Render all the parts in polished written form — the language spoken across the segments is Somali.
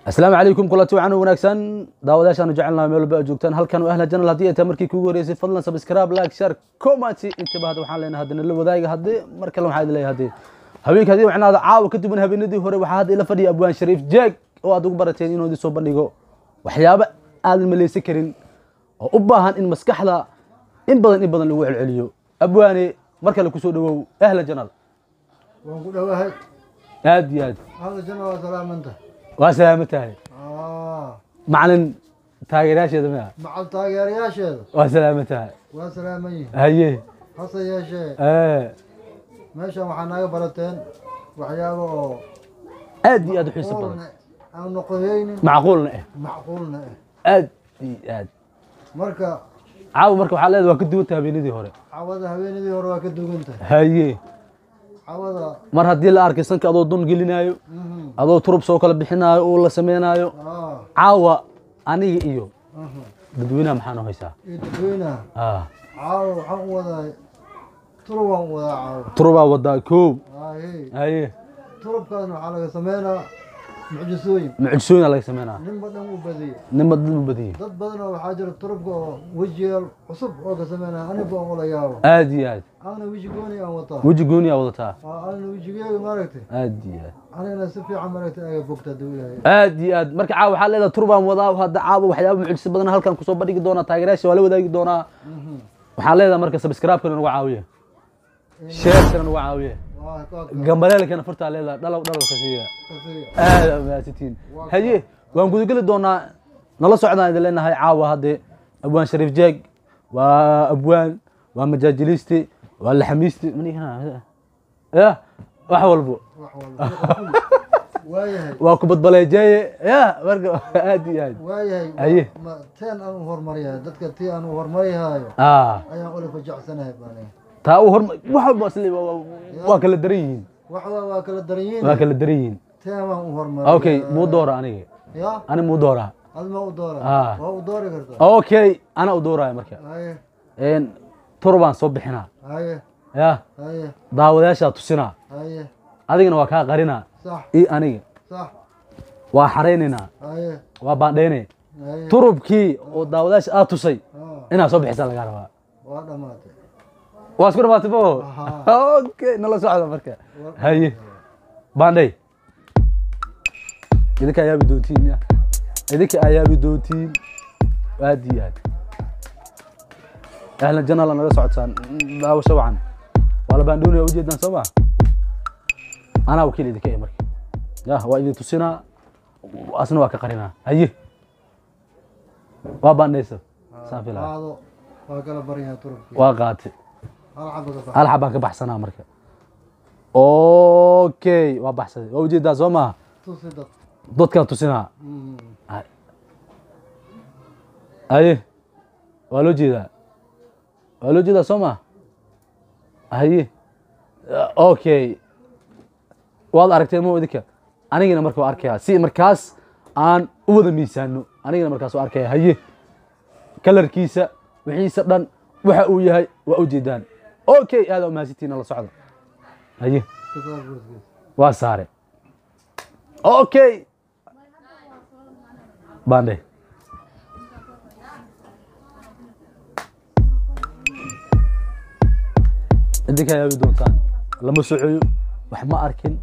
السلام عليكم كلاتي وعنا وناكسن داوداشان جعلنا ميل با joogtaan halkan ahla janal hadii ay markii kuugu horeysay fadlan subscribe like share comment inta baad waxaan leenahay hadana la wadaaga hadii mar kale waxaan leeyahay hadii habeenka hadii waxnaada caawa ka dibna habeenadii hore waxa hadii la fadhiyo Abwaan Shariif Jeeg oo aad ugu barateen inuu idin soo bandhigo waxyaabo aad maleysan karin oo u baahan in maskaxda in badan lagu celceliyo Abwaani mar kale ku soo dhawow ahla janal waan ku dhawahay aad iyo aad ahla janal waa salaamanta وسلامتها معلن تاجرياشيدا ما مع تاجرياشيدا وسلامتها وسلامي هي حصل يا شيخ ماشي waxaan barateen waxyaabo aad iyo aad u xiiso badan aan noqoyeen macquulna aad marka waxa leedahay waa ka duwanta habeenadii hore habeenadii hore waa ka duwanta haye mar hadii la arkay sanka adoo dun gelinayo adoo turub soo kala bixinayo oo la sameeynayo caawa aniga iyo dadweynaha maxaan u haysaa dadweynaha caawa waxaan wadaa turuba wadaa koob haye turubkan waxaa laga sameeynaa mucjisooyin laga sameeynaa nin badan u badiyay dad badan oo waxaa jira turubka oo wajiyaal cusub oo ka sameeynaa aniga oo la yaabo aad iyo aad أنا وجه قوني أوطا وجه قوني أوطا أنا وجه قوني مركتي أدي أنا نسفي عمرتي أي بوكتا دوية أدي مركع عاو حال إذا تربة وضع وهذا عاو وحياة معجز بدنا هالكان كسب بدي دونا تاجرش ولا ودا دونا وحال إذا مركز سبسكرايب كنا نوعاوية شير كنا نوعاوية جنبنا لك أنا فرت عليه لا كثير ما ستين هي ونقول كل دونا نلا صعدنا إذا لنا هاي عاو هذا أبوان شريف جاج وأبوان ومجاجليستي ولا حميستي مني هنا يا وحولبو وايه واكبت بلا جاي يا برق هادي وايه ايه ما تين انا هرمريها ددك تي انا هرمريها ايا اقول فجع سنه باني تا هرم waxa basli waa kala dareen waa kala dareen teema hurmar okay muu doora aniga ya ani muu doora adma u doora waa u doori kartaa okay ana u dooraya marka een turban soo bixina يا داوداشا تسنا adigana waa ka qarina aniga waa xareynina waa baadheene turubkii oo daawadash aad tusay ina soo bixisa laga rabaa waa dhamaatay waa isku dhamaatay bo okay nala socdo marka haye baandhay idinka ayaa bidootiin waadiyaad ahla janal naga socodsan daawasho wacan wala baandhooni oo jeedan soo أنا وكيل إذا كي مركي يا وايد تسينا أصلا واقع قرينا هيه وابان نيسف سافلا هذا واقع بريها ترك واقعت الحبك بحسنا مركي أوكي وبحسن وجد ده زما تصيد ضد كان تسينا هيه ولو جدا سما هيه أوكي waad aragtay ma idinka anigana markaa arkaya si markaas aan u wada miisaano anigana markaas arkaya haye kalarkiisa wixiisa dhan waxa uu yahay waa u jeedaan okay aad u maasitiin la socdo haye waa saare okay bande idinka ayaa doontaan lama socoyo wax ma arkin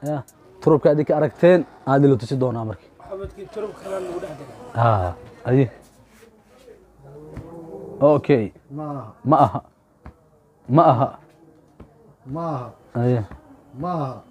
يا تربك هذيك أركتين هذه اللي تصيدونها مركي. حبتك تربك خلنا نودعها. أيه. أوكي. معها. أيه. معها.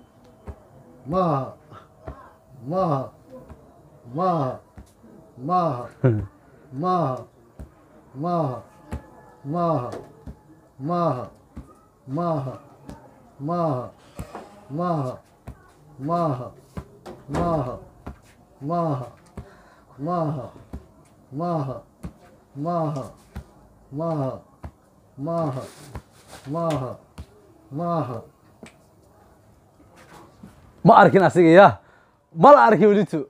ماها ما أركن أسيق يا ما لا أركن وليتو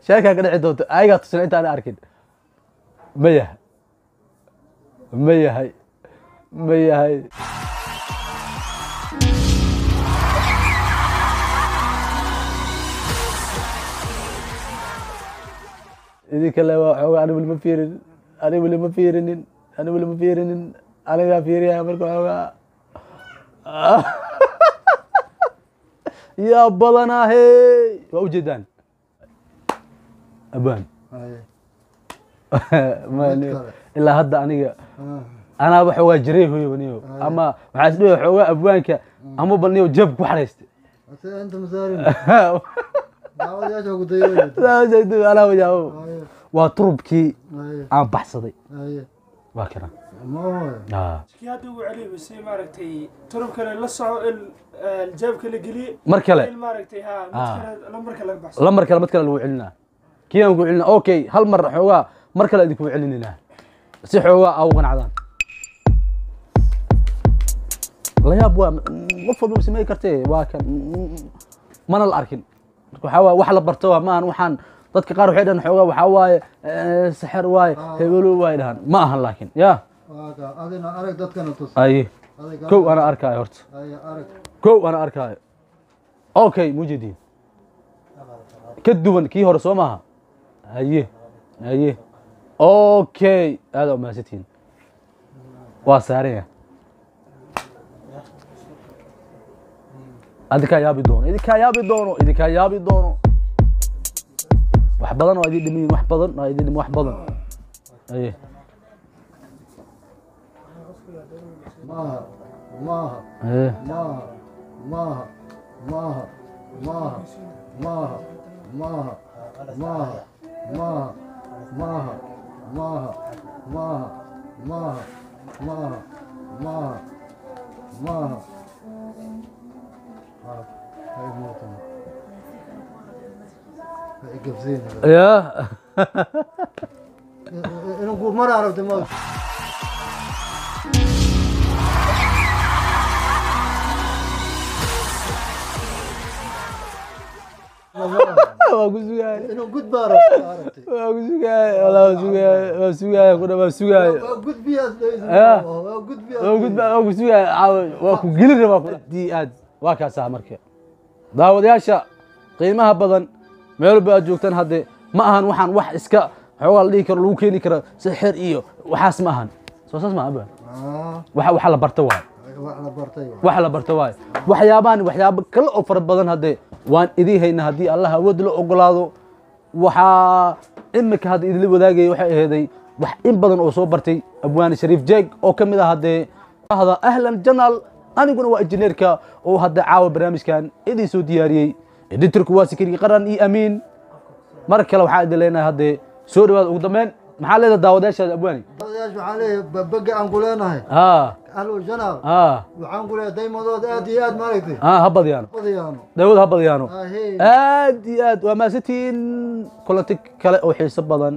شايكها كده عدوت أيها تصنع أنت أنا أركن مية هاي idinka le waa xoogaa ani weli ma fiirin ani weli ma fiirinin ani weli ma fiirinin anigaa fiiriyaya marka xoogaa yaa badanaa hey waa ujeedaan abaan ilaa hadda aniga anaaba xoogaa jiray hooyo niyo ama waxaa isdhihi xoogaa abwaanka ama bal niyo jab ku xaraystay انت مسارين دعوة يا جو قديو anaa wajaabo waa turubkii aan baxsaday waa kana ما هو kii hadda ugu celiyay basi maaragtay turubkana la soco aljaabka la geliye mar kale maaragtay ha mid kale lambarka laga baxsado lambar kale mid kale lagu celinaa kii aan ku celinaa okay hal mar xoogaa mar kale idinku celinina si xoogaa aa u qanacdaan la yaab waa qof walba samay kartee waa kan mana la arkin marka waxa waa wax la barto waa maahan waxaan dadka qaar waxay dhahan xoogaa waxa waaye sixir waaye hebelo waaye dhahan ma ahan laakiin yaa adina arag dadkana tus ay kow ana arkaayo horta kow ana arkaayo okay mujidi ka duwan kii hore soo maaha haye haye okay aad u maasantiin waa saaraya adinkaa yaabi doono idinkaa yaabi doono idinkaa yaabi doono wax badan oo idin dhimin wax badan oo idin wax badan aye maaha maaha aye maaha maaha maaha maaha maaha maaha maaha maaha maaha maaha maaha maaha maaha maaha maaha هاي موتنا هاي قفزين يا انا نقول ما عرفت الموت waa ku sugaay inuu gud baa aragtay waa ku sugaay walaa waa sugaay kuna waa sugaay gud biyaas gud biyaas waa ku sugaay waa ku gelin rabaa ku aad waa kaasaa marka daawadayaasha qiimaha badan meel walba aad joogtaan hadde ma ahan waxaan wax iska xoogaa la dhihi karo lagu keeni karo sixir iyo waxaas ma ahan soo saas ma abaan waxa la barta waay wax la barta waay waxyaabaan waxyaabo kale oo fara badan hadde waan idin hayna haddii allah awood la ogolaado waxaa imika hadda idinla wadaagaya waxay aheeday wax in badan oo soo bartay abwaani shariif jeeg oo ka mid ah haddee ahda ahlan janaal aniguna waa injineerka oo hadda caawa barnaamijkan idin soo diyaariyey editorku waa sikirki qaran iyo amiin mar kale waxaan idin leenahay haddee soo dhawaada ugu dambeyn maxaa leedahay daawadayaashaada abwaani daawadayaasha waxaan leeyahay baga aan ku leenahay ahlu janaal waxaan ku leeyahay daymadooda aad iyo aad maaragtay ha badiyaano daawada ha badiyaano aad iyo aad waa maasantiin kulanti kale oo xiiso badan